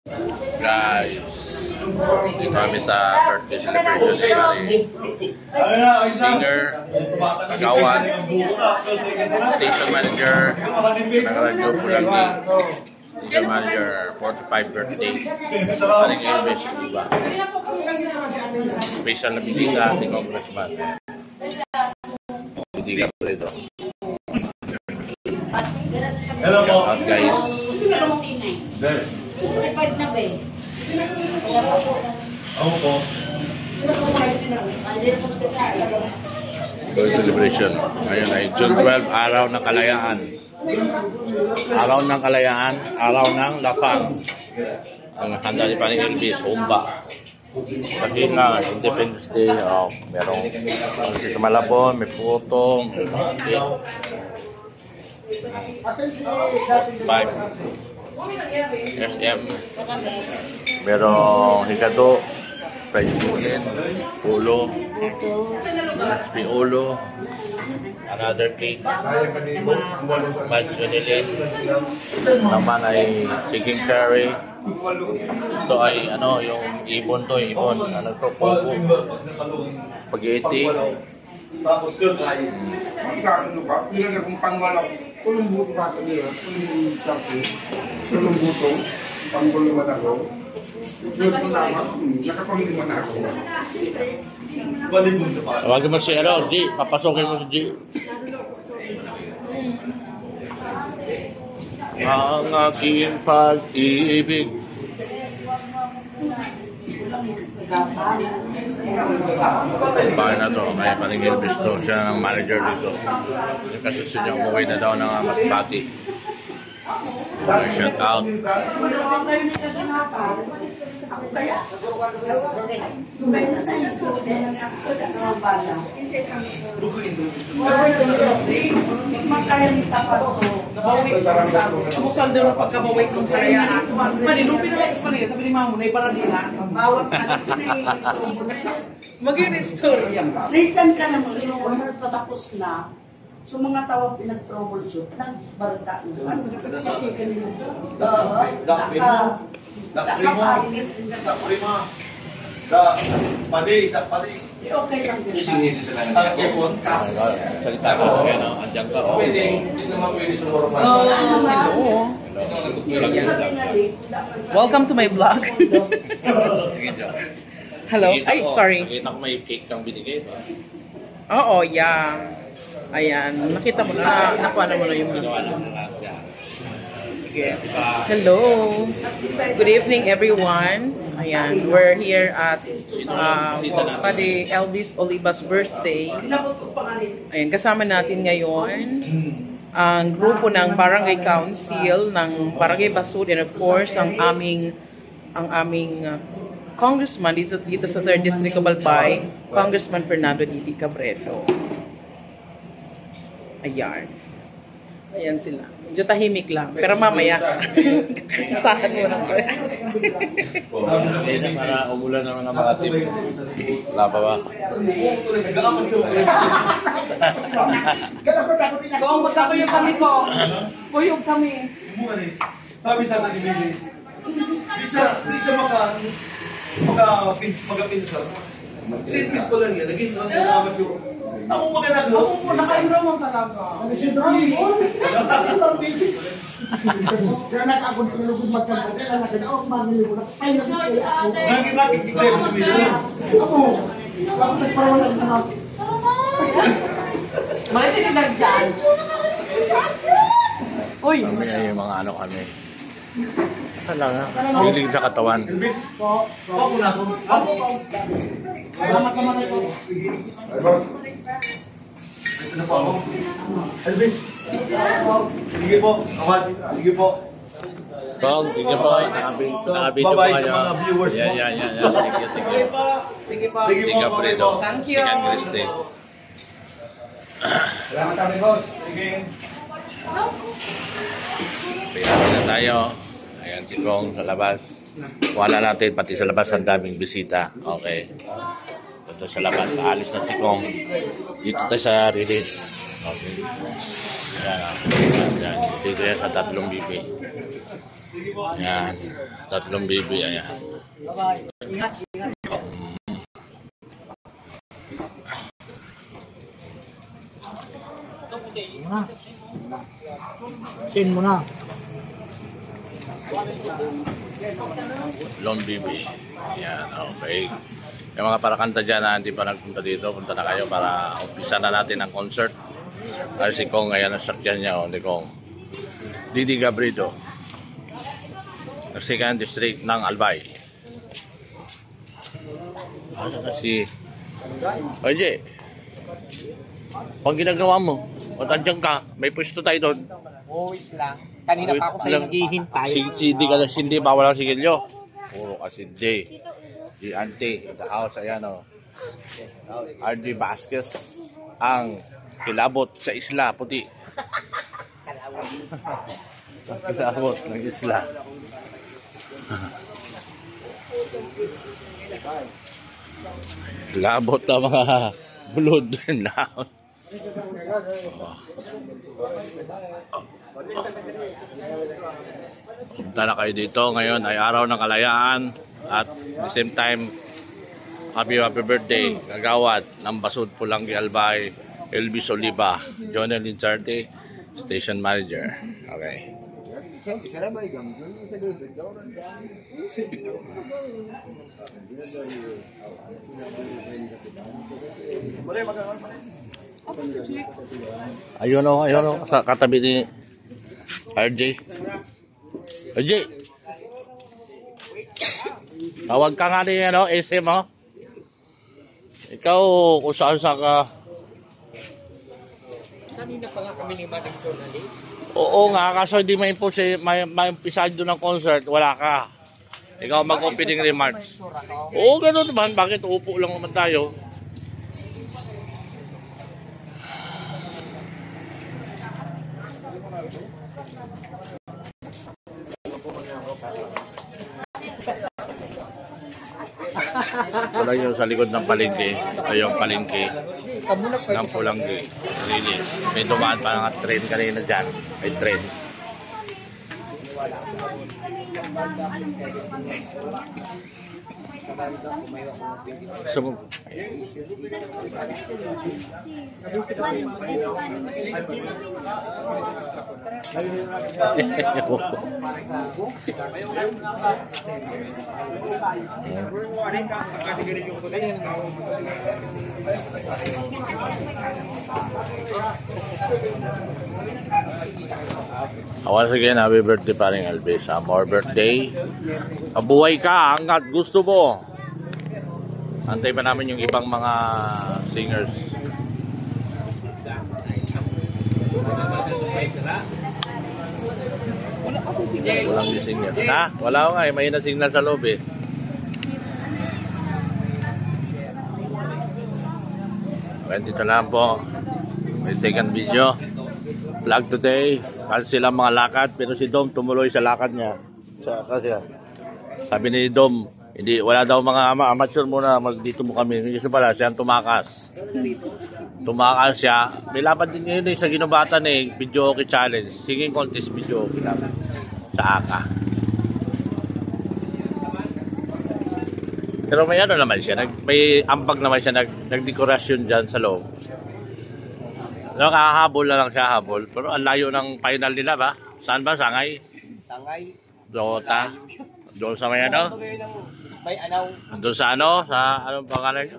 Guys, dito kami sa birthday celebration ni singer, kagawan, station manager, nakaradyo po lang ni station manager, 45 birthday. Paring Elvis, diba? Special na bisita si Congressman. Hindi ka po ito. Hello po. Shout out guys. Ako po. Birthday celebration. Ngayon ay June 12, araw ng kalayaan. Araw ng kalayaan, araw ng lapang. Ang handa ni Paring Elvis, humba. Kasi nga, Independence Day, merong si Malabon, may puto, may bakit. 5 SM, merong higado, fried chicken, ulo, crispy ulo, another cake, mansionilin, naman ay chicken curry. Ito ay ano, yung ibon to, ibon, ano to, pogo, spaghetti. Tapos yun ay magkakano ba? Nilagay kong pangwalaw. Kulong buto ka kanila. Kulong sarki. Kulong buto. Panggulong matagaw. Yun ko naman. Nakapangiliman na ako. Balibong sa pa. Tawagin mo si ano, G. Papasokin mo si G. Ang aking pag-ibig. Bakit na to? Kaya Paring Elvis to. Siya ng manager dito. Kasi siya umuwi na daw ng Masbate. Shout out. Kumusal daw na pagkabaway ng kalayaan. Mali, nung pinag-explain, sabi ni Mamo, na iparadila. Maging istorya. Listen ka naman, yung tatapos na, so mga tawag pinag-troubleshoot, nagbarda na. Pati. Okay lang din. Salita ka. Andiyan ka. Welcome to my vlog. Hello. Ay, sorry. Nakita ko may cake kang binigay. Oo, yeah. Ayan. Nakita mo na. Nakuha mo na yung Ginawa lang ng lahat yan. Hello. Good evening, everyone. Ayan, we're here at Pade Elvis Olivas birthday. Ayan, kasama natin ngayon ang grupo ng Barangay Council ng Barangay Basud, and of course ang aming congressman dito sa 3rd District of Albay, Congressman Fernando Didi Cabreto. Ayan. Ayan sila. Medyo tahimik lang. Pero mamaya, tahan mo lang. Hindi na para umulan naman ang mga team. Wala pa ba? Kung magkakuyog kami ko, kuyog kami. Sabi sa akin ni Bilis, di siya maka-pinsa. Si Idris ko lang yan, naging ang naman yung ako maganagawa. Ako po, naka-enroll mo talaga. Kaya ako nilugod magkakita, kaya nagkakaot, manilugod ako. Ay, nagkakita ako. Nakikita yung video. Ako nagpawalan na ako. Malito ka nagdaan. Uy! Kami ay yung mga ano kami. Talaga. Feeling sa katawan. Elvis, ako na ako. Salamat naman ito. Ito na po ako. Elvis. Sige po. Awad. Sige po. Kong, sige po. Nakabidyo po bye-bye kayo. sa mga viewers mo. Yan. Sige. Sige po. Sige po. Sige Sige po rito. Thank you. Sikan Christy. Salamat kami, boss. Sige. Pinabi na tayo. Ayan si Kong sa labas. Wala natin, pati sa labas ang daming bisita. Okay. Ito sa labas. Alis na si Kong. Dito tayo sa release. Okay. Ayan. Dito yan sa tatlong bibi. Yan. 3 bibi. Ayan. Sin mo na. Long bibi. Yan. Okay. Yung mga parakanta dyan na hindi pa nagpunta dito, punta na kayo para umpisa na natin ang concert. Kasi si Kong ngayon ang sakyan niya, ni Kong. Didi Gabrito. Second District ng Albay. Ano kasi? Oye, pag ginagawa mo, o nandiyan ka, may pwesto tayo doon. Wait lang. Kanina pa ako sa'yo naghihintay. Hindi ka lang, hindi ba walang sigilyo? Puro kasi hindi. Di auntie, the house, ayan o. RD Vasquez, ang kilabot sa isla, puti. Kilabot ng isla. Labot na mga bulod. Punta na kayo dito. Ngayon ay araw ng kalayaan. At the same time, happy birthday. Kagawad ng Basud Pulangi Albay, Elvis Oliva, Jonel Lincharte, Station Manager. Okay. Ayun o, sa katabi ni RJ. RJ! Tawag ka nga ni SM mo. Ikaw, kung saan ka. Kanina pa nga kami ni Madam Journalist. Oo nga, kaso hindi maimpisahan doon ng concert, wala ka. Ikaw mag-opening remarks. Oo, gano'n naman. Bakit upo lang naman tayo? Ito lang yung sa likod ng palengke. Ito yung palengke ng Pulangi. Rilis. May dumaan pa nga train kanina dyan. May train. So, once again, happy birthday paring Elvis. More birthday. Kabuhay ka hanggat gusto mo. Antay pa namin yung ibang mga singers. Walang di singer. Ha? Wala ko nga eh. May na signal sa loob eh. Okay, dito lang po. May second video. Vlog today. Kasi sila mga lakad. Pero si Dom tumuloy sa lakad niya. Kasi sabi ni Dom, hindi, wala daw mga amateur muna, dito mo kami. Kasi pala, siya ang tumakas. Tumakas siya. May laban din ngayon sa Ginubatan Video Okay Challenge. Singing contest video okay lang. Sa AKA. Pero may ano naman siya, may ambag naman siya, nagdekorasyon dyan sa loob. Nakahabol na lang siya, habol. Pero ang layo ng final nila ba? Saan ba? Sangay? Sangay. Dota? Doon sa may ano? May anaw. Doon sa ano? Sa anong pangalan nyo?